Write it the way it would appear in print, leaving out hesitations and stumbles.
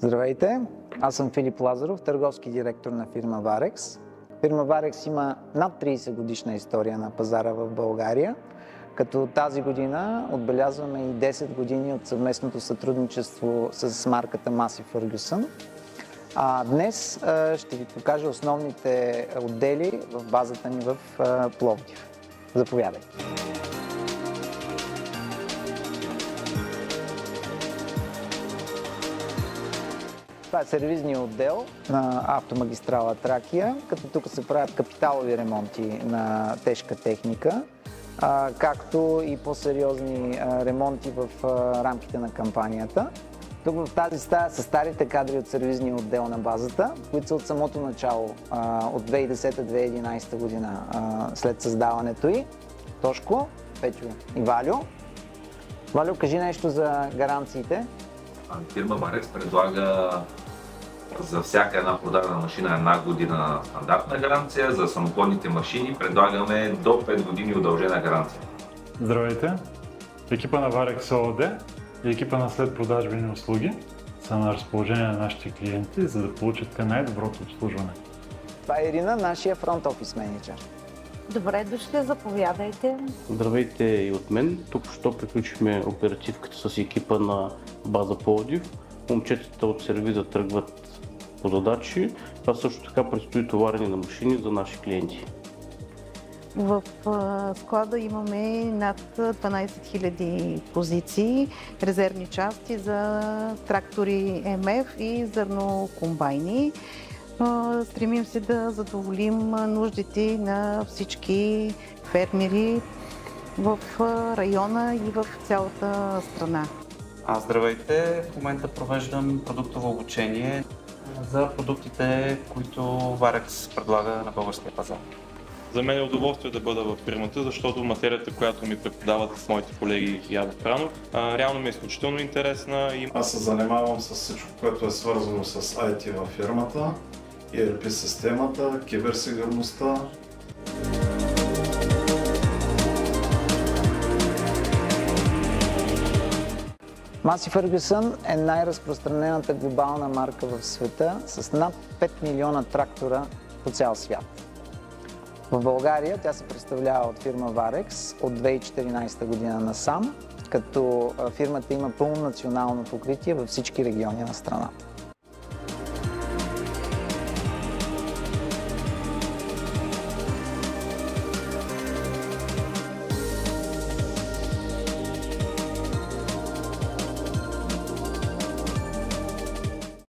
Здравейте, аз съм Филип Лазаров, търговски директор на фирма Varex. Фирма Varex има над 30 годишна история на пазара в България, като тази година отбелязваме и 10 години от съвместното сътрудничество с марката Massey Ferguson. Днес ще ви покажа основните отдели в базата ни в Пловдив. Заповядайте! Това е сервизният отдел на автомагистрала Тракия, като тук се правят капиталови ремонти на тежка техника, както и по-сериозни ремонти в рамките на кампанията. Тук в тази стая са старите кадри от сервизния отдел на базата, които са от самото начало, от 2010-2011 година, след създаването й. Тошко, Печо и Валю. Валю, кажи нещо за гаранциите. Фирма Varex предлага за всяка една продадена машина една година стандартна гаранция, за самоходните машини предлагаме до 5 години удължена гаранция. Здравейте! Екипа на Varex ООД и екипа на следпродажбени услуги са на разположение на нашите клиенти, за да получат най-доброто обслужване. Това е Ирина, нашия фронт офис менеджер. Добре дошли, заповядайте. Здравейте и от мен. Току-що приключихме оперативката с екипа на база Пловдив. Момчетата от сервиза тръгват по задачи, а също така предстои товарене на машини за наши клиенти. В склада имаме над 12 000 позиции, резервни части за трактори МФ и зърнокомбайни. Стремим се да задоволим нуждите на всички фермери в района и в цялата страна. Здравейте! В момента провеждам продуктово обучение за продуктите, които Varex предлага на българския пазар. За мен е удоволствие да бъда в фирмата, защото материята, която ми преподават с моите колеги Яве Пранов, реално ми е изключително интересна. Аз се занимавам с всичко, което е свързано с IT във фирмата, ERP системата, киберсигурността. Massey Ferguson е най-разпространената глобална марка в света с над 5 милиона трактора по цял свят. В България тя се представлява от фирма Varex от 2014 година насам, като фирмата има пълно национално покритие във всички региони на страната.